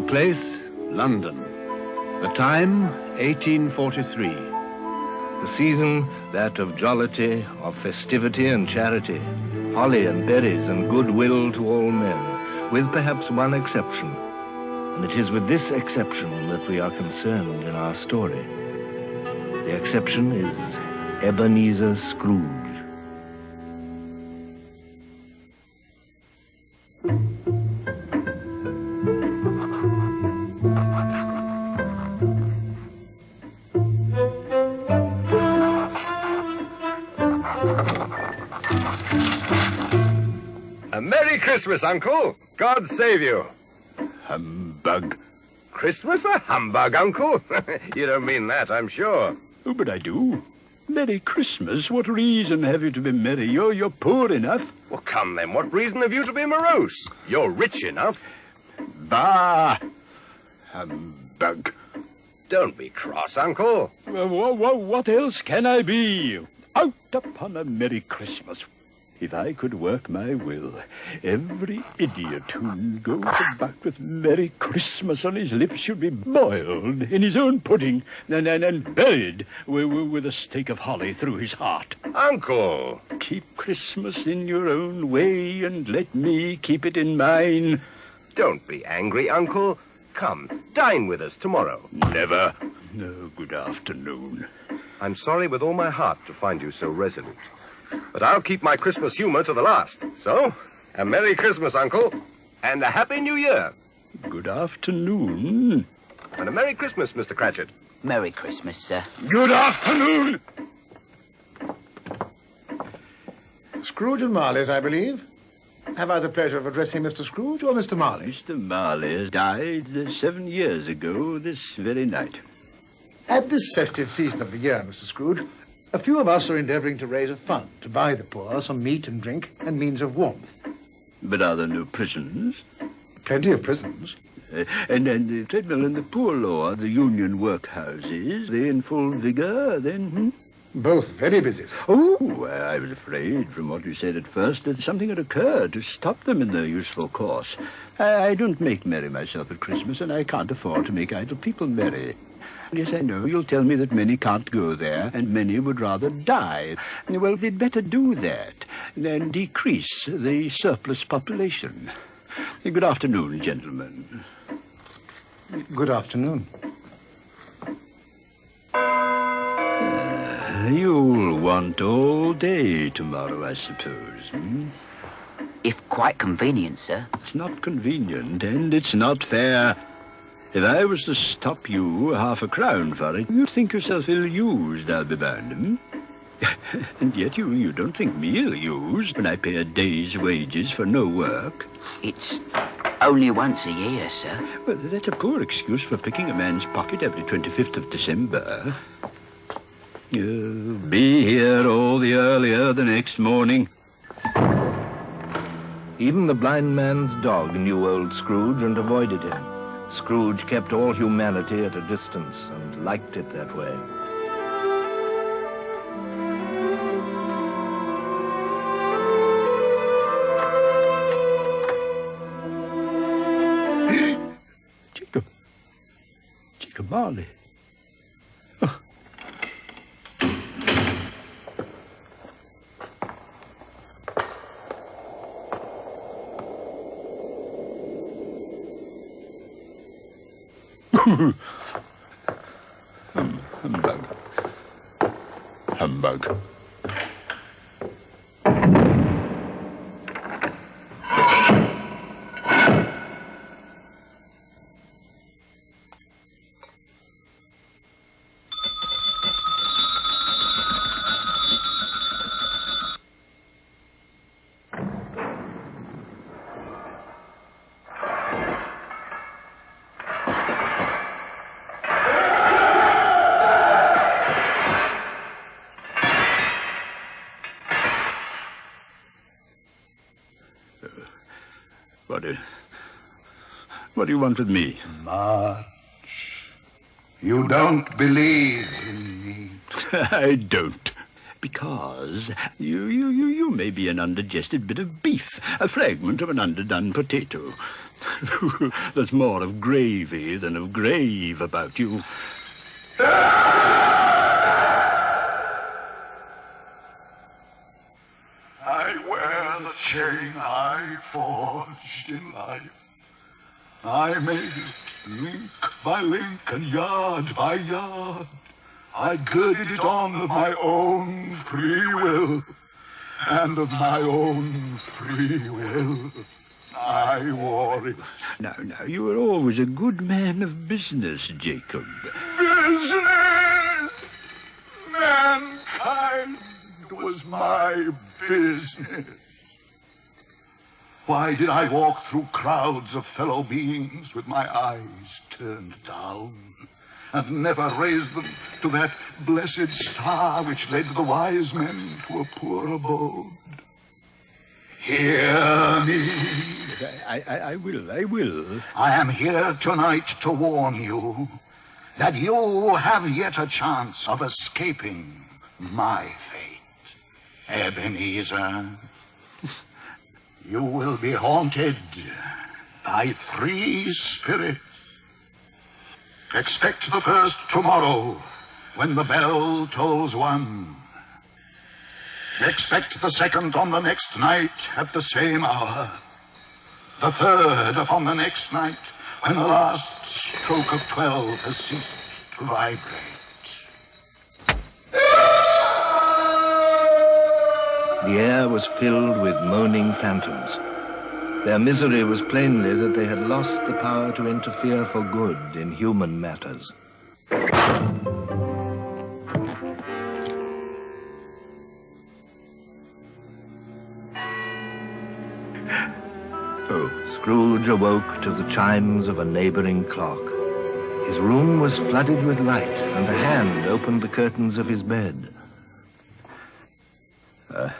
place, London. The time, 1843. The season, that of jollity, of festivity and charity, holly and berries and goodwill to all men, with perhaps one exception. And it is with this exception that we are concerned in our story. The exception is Ebenezer Scrooge. A Merry Christmas, Uncle. God save you. Humbug. Christmas a humbug, Uncle? You don't mean that, I'm sure. Oh, but I do. Merry Christmas? What reason have you to be merry? You're poor enough. Well, come then, what reason have you to be morose? You're rich enough. Bah! Humbug. Don't be cross, Uncle. What else can I be? Out upon a Merry Christmas. If I could work my will, every idiot who goes about with Merry Christmas on his lips should be boiled in his own pudding and buried with a stake of holly through his heart. Uncle! Keep Christmas in your own way and let me keep it in mine. Don't be angry, Uncle. Come, dine with us tomorrow. Never. No, good afternoon. I'm sorry with all my heart to find you so resolute. But I'll keep my Christmas humor to the last. So, a Merry Christmas, Uncle, and a Happy New Year. Good afternoon. And a Merry Christmas, Mr. Cratchit. Merry Christmas, sir. Good afternoon. Scrooge and Marley's, I believe. Have I the pleasure of addressing Mr. Scrooge or Mr. Marley? Mr. Marley died 7 years ago this very night. At this festive season of the year, Mr. Scrooge, a few of us are endeavouring to raise a fund to buy the poor some meat and drink and means of warmth. But are there no prisons? Plenty of prisons. And the treadmill and the poor law, the union workhouses, they in full vigour then? Both very busy. Oh, I was afraid from what you said at first that something had occurred to stop them in their useful course. I don't make merry myself at Christmas, and I can't afford to make idle people merry. Yes, I know. You'll tell me that many can't go there, and many would rather die. Well, we'd better do that than decrease the surplus population. Good afternoon, gentlemen. Good afternoon. You'll want all day tomorrow, I suppose. If quite convenient, sir. It's not convenient, and it's not fair. If I was to stop you £0.50 for it, you'd think yourself ill-used, I'll be bound. And yet you don't think me ill-used when I pay a day's wages for no work. It's only once a year, sir. Well, that's a poor excuse for picking a man's pocket every 25th of December. You'll be here all the earlier the next morning. Even the blind man's dog knew old Scrooge and avoided him. Scrooge kept all humanity at a distance and liked it that way. Jacob Marley. Oh. Humbug. Humbug. What do you want with me? Much. You don't believe in me. I don't. Because you may be an undigested bit of beef, a fragment of an underdone potato. There's more of gravy than of grave about you. I wear the chain I forged in life. I made it link by link and yard by yard. I girded it on of my own free will, and of my own free will I wore it. Now, you were always a good man of business, Jacob. Business! Mankind was my business. Why did I walk through crowds of fellow beings with my eyes turned down, and never raise them to that blessed star which led the wise men to a poor abode? Hear me. I will. I am here tonight to warn you that you have yet a chance of escaping my fate. Ebenezer, you will be haunted by 3 spirits. Expect the first tomorrow when the bell tolls 1. Expect the second on the next night at the same hour. The third upon the next night when the last stroke of 12 has ceased to vibrate. The air was filled with moaning phantoms. Their misery was plainly that they had lost the power to interfere for good in human matters. Scrooge awoke to the chimes of a neighboring clock. His room was flooded with light, and a hand opened the curtains of his bed. Are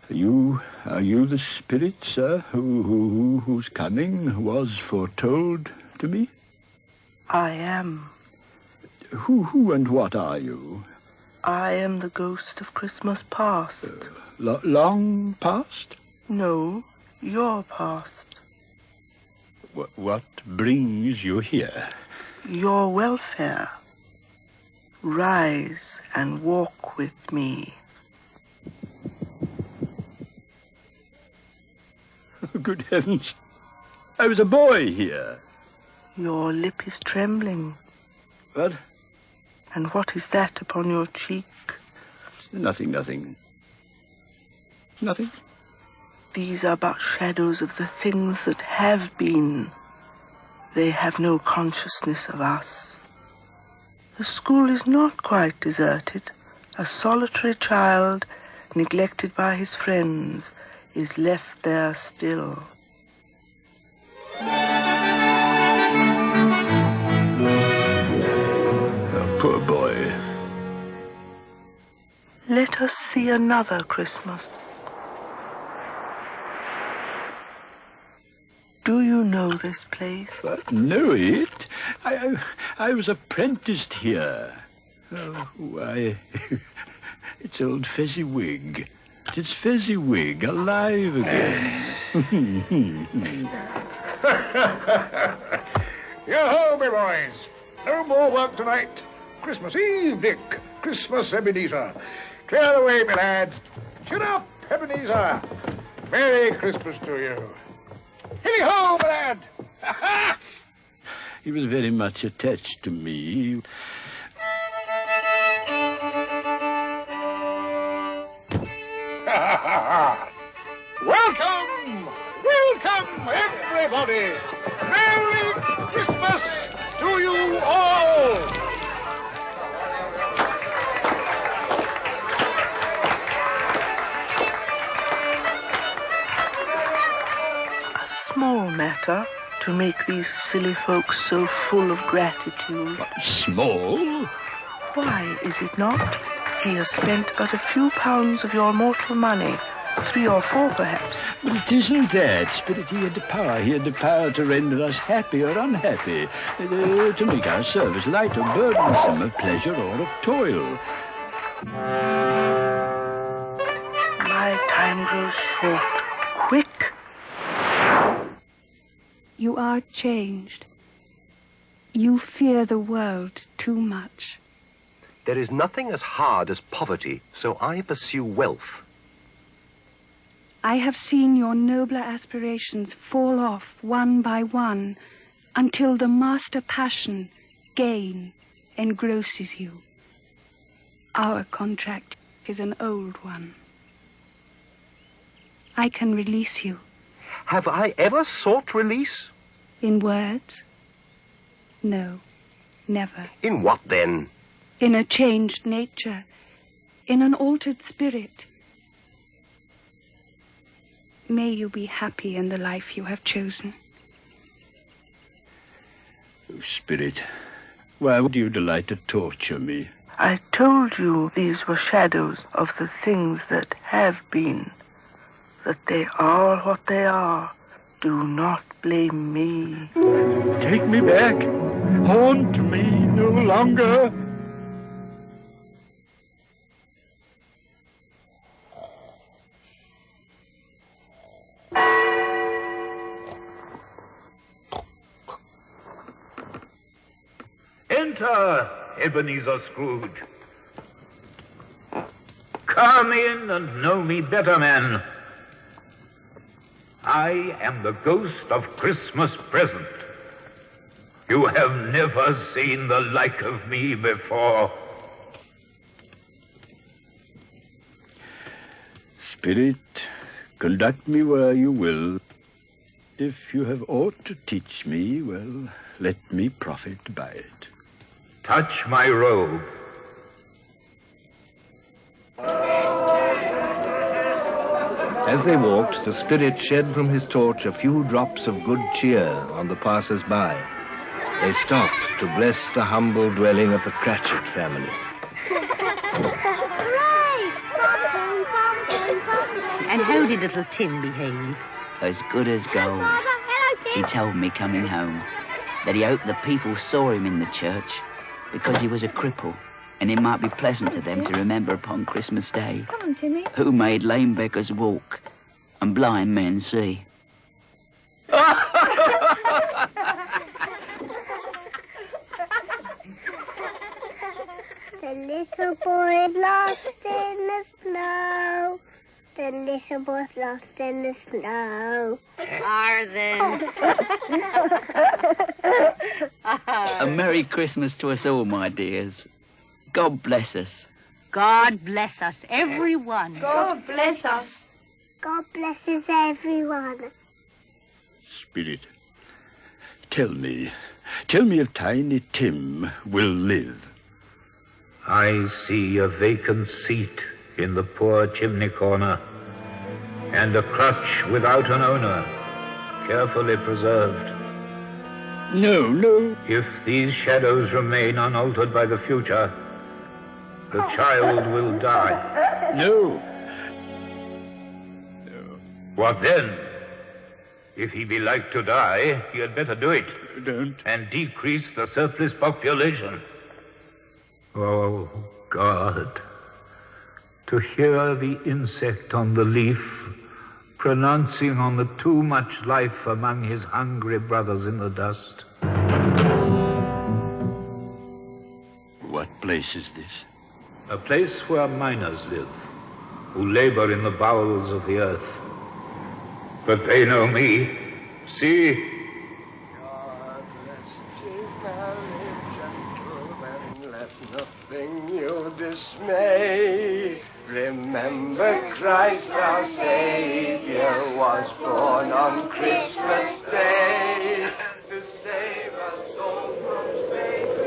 you the spirit, sir, whose coming was foretold to me? I am. Who and what are you? I am the ghost of Christmas past. Long past? No, your past. What brings you here? Your welfare. Rise and walk with me. Good heavens. I was a boy here. Your lip is trembling. What? And what is that upon your cheek? Nothing. Nothing? These are but shadows of the things that have been. They have no consciousness of us. The school is not quite deserted. A solitary child, neglected by his friends, is left there still. Oh, poor boy. Let us see another Christmas. Do you know this place? Know it? I was apprenticed here. Oh, why, it's old Fezziwig. It's Fezziwig, alive again. Yo-ho, me boys. No more work tonight. Christmas Eve, Dick. Christmas, Ebenezer. Clear the way, me lads. Chin up, Ebenezer. Merry Christmas to you. Hilly-ho, my lad. He was very much attached to me. Welcome, everybody. Merry Christmas to you all. A small matter to make these silly folks so full of gratitude. Small? Why is it not? He has spent but a few pounds of your mortal money. 3 or 4, perhaps. But it isn't that, Spirit. He had the power. He had the power to render us happy or unhappy, to make our service light or burdensome, of pleasure or of toil. My time grows short. Quick. are changed. You fear the world too much. There is nothing as hard as poverty, so I pursue wealth. I have seen your nobler aspirations fall off one by one until the master passion, gain, engrosses you. Our contract is an old one. I can release you. Have I ever sought release? In words? No, never. In what, then? In a changed nature, in an altered spirit. May you be happy in the life you have chosen. Oh, Spirit, why would you delight to torture me? I told you these were shadows of the things that have been, that they are what they are. Do not blame me. Take me back. Haunt me no longer. Enter, Ebenezer Scrooge. Come in and know me better, man. I am the ghost of Christmas present. You have never seen the like of me before. Spirit, conduct me where you will. If you have aught to teach me, well, let me profit by it. Touch my robe. As they walked, the Spirit shed from his torch a few drops of good cheer on the passers-by. They stopped to bless the humble dwelling of the Cratchit family. And how did little Tim behave? As good as gold. He told me coming home that he hoped the people saw him in the church because he was a cripple, and it might be pleasant to them to remember upon Christmas Day Come on, Timmy. who made lame beggars walk and blind men see. The little boy lost in the snow. The little boy's lost in the snow. Arden. A Merry Christmas to us all, my dears. God bless us. God bless us, everyone. God bless us. God blesses everyone. Spirit, tell me if Tiny Tim will live. I see a vacant seat in the poor chimney corner, and a crutch without an owner, carefully preserved. No. If these shadows remain unaltered by the future, the child will die. No. What then? If he be like to die, he had better do it. Don't. And decrease the surplus population. Oh, God. To hear the insect on the leaf pronouncing on the too much life among his hungry brothers in the dust. What place is this? A place where miners live, who labor in the bowels of the earth. But they know me. See? God rest ye merry gentlemen, let nothing you dismay. Remember Christ our Savior was born on Christmas Day to save us all from Satan.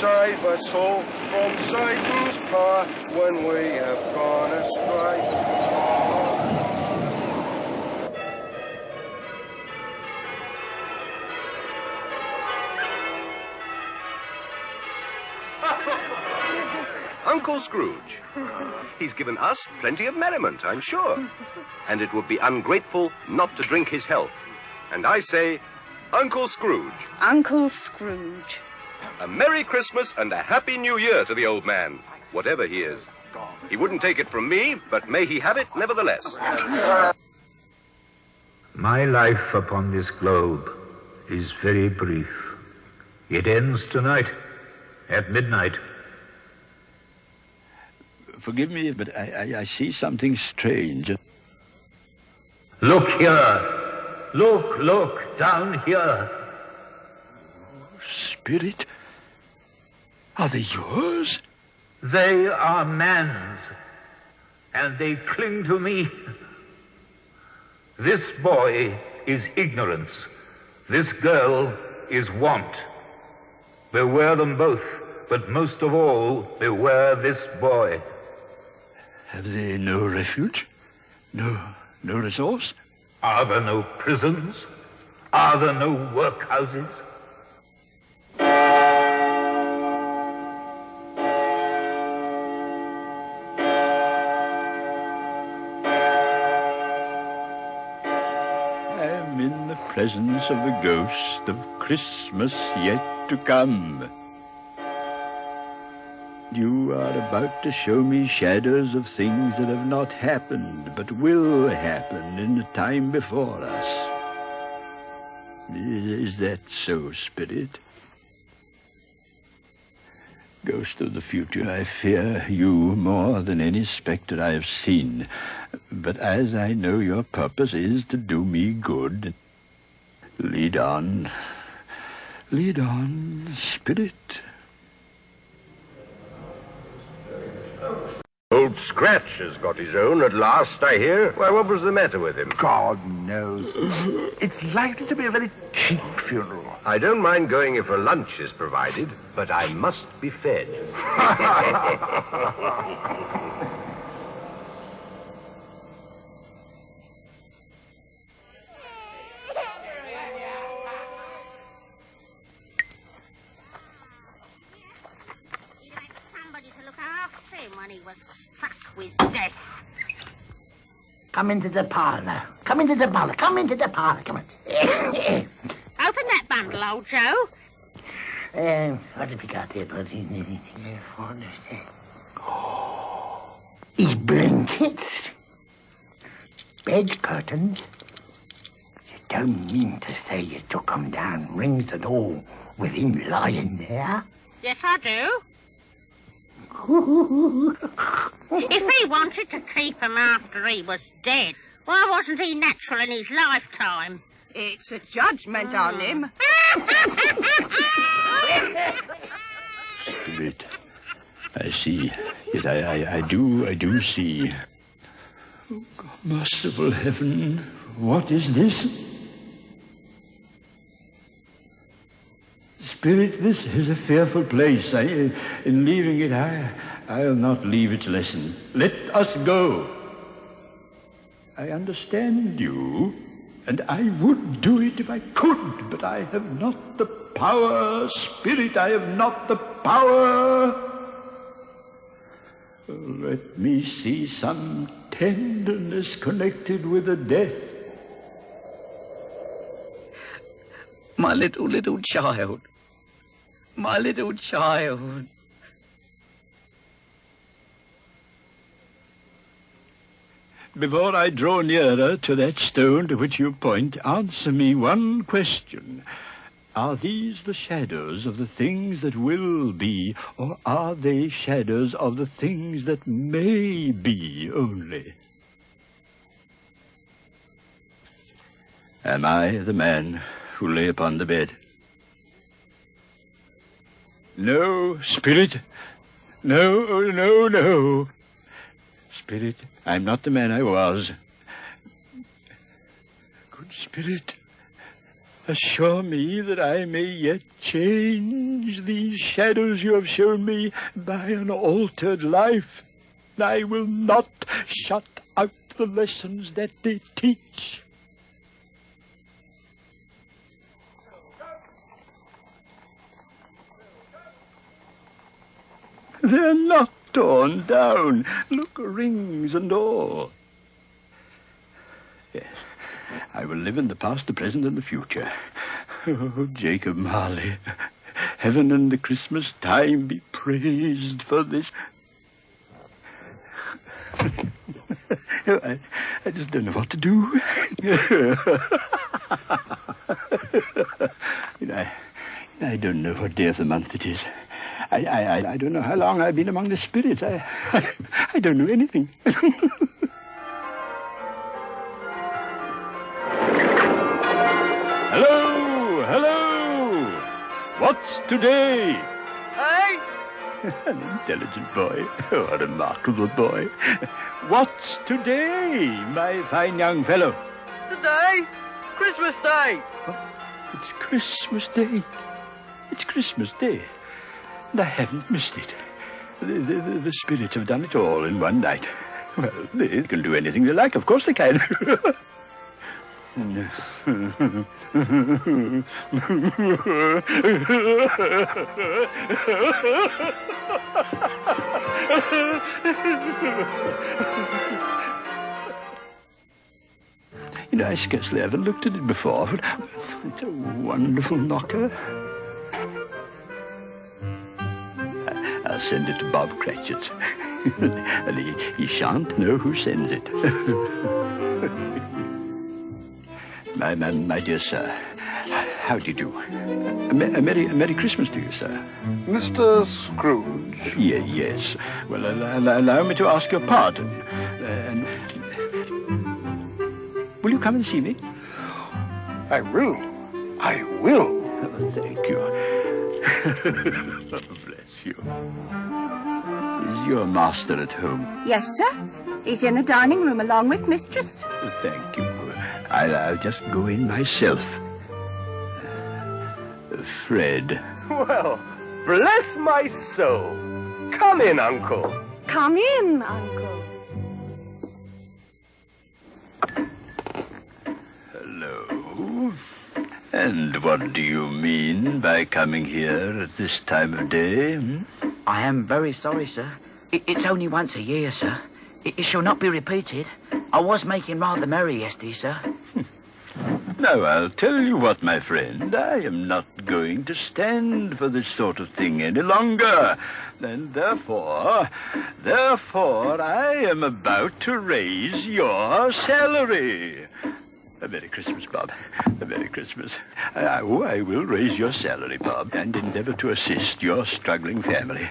Save us all from Satan's power when we have gone astray. Uncle Scrooge. He's given us plenty of merriment, I'm sure. And it would be ungrateful not to drink his health. And I say, Uncle Scrooge. Uncle Scrooge. A Merry Christmas and a Happy New Year to the old man, whatever he is. He wouldn't take it from me, but may he have it nevertheless. My life upon this globe is very brief. It ends tonight, at midnight. Forgive me, but I see something strange. Look here. Look, down here. Spirit? Are they yours? They are man's, and they cling to me. This boy is ignorance. This girl is want. Beware them both, but most of all, beware this boy. Have they no refuge? No resource? Are there no prisons? Are there no workhouses? I'm in the presence of the ghost of Christmas yet to come. You are about to show me shadows of things that have not happened, but will happen in the time before us. Is that so, Spirit? Ghost of the future, I fear you more than any spectre I have seen. But as I know your purpose is to do me good, lead on, Spirit. Old Scratch has got his own at last, I hear. Why, what was the matter with him? God knows. It's likely to be a very cheap funeral. I don't mind going if a lunch is provided, but I must be fed. When he was struck with death. Come into the parlour. Come on. Come on. Open that bundle, old Joe. What have we got here, buddy? His blankets. Bed curtains. You don't mean to say you took 'em down, rings and all, with him lying there? Yes, I do. If he wanted to keep him after he was dead, why wasn't he natural in his lifetime? It's a judgment on him. Spirit, I see. Yes, I do see. Oh, God, merciful heaven, what is this? Spirit, this is a fearful place. In leaving it, I'll not leave its lesson. Let us go. I understand you, and I would do it if I could, but I have not the power. Spirit, I have not the power. Let me see some tenderness connected with the death. My little child. My little child. Before I draw nearer to that stone to which you point, answer me one question. Are these the shadows of the things that will be, or are they shadows of the things that may be only? Am I the man who lay upon the bed? No, Spirit. No. Spirit, I'm not the man I was. Good Spirit, assure me that I may yet change these shadows you have shown me by an altered life. I will not shut out the lessons that they teach. They're not torn down. Look, rings and all. Yes, I will live in the past, the present, and the future. Oh, Jacob Marley, heaven and the Christmas time be praised for this. I just don't know what to do. I don't know what day of the month it is. I don't know how long I've been among the spirits. I don't know anything. Hello, hello. What's today? Hey? An intelligent boy. Oh, a remarkable boy. What's today, my fine young fellow? Today? Christmas Day. It's Christmas Day. It's Christmas Day. And I haven't missed it. The spirits have done it all in one night. Well, they can do anything they like. Of course they can. I scarcely ever looked at it before, but it's a wonderful knocker. I'll send it to Bob Cratchit. And he shan't know who sends it. My dear sir, how do you do? A Merry Christmas to you, sir. Mr. Scrooge? Yes. Well, allow me to ask your pardon. Will you come and see me? I will. Oh, thank you. Oh, bless you. Is your master at home? Yes, sir. He's in the dining room along with mistress. Thank you. I'll just go in myself. Fred. Well, bless my soul. Come in, Uncle. Come in, Uncle. Hello. And what do you mean by coming here at this time of day? I am very sorry, sir. It's only once a year, sir. It shall not be repeated. I was making rather merry yesterday, sir. Now, I'll tell you what, my friend. I am not going to stand for this sort of thing any longer. And therefore, I am about to raise your salary. A Merry Christmas, Bob. A Merry Christmas. I will raise your salary, Bob, and endeavor to assist your struggling family.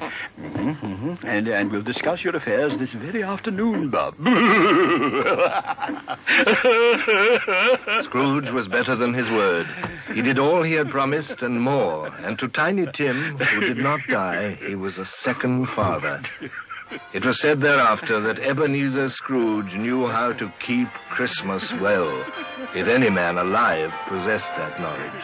And we'll discuss your affairs this very afternoon, Bob. Scrooge was better than his word. He did all he had promised and more. And to Tiny Tim, who did not die, he was a second father. It was said thereafter that Ebenezer Scrooge knew how to keep Christmas well, if any man alive possessed that knowledge.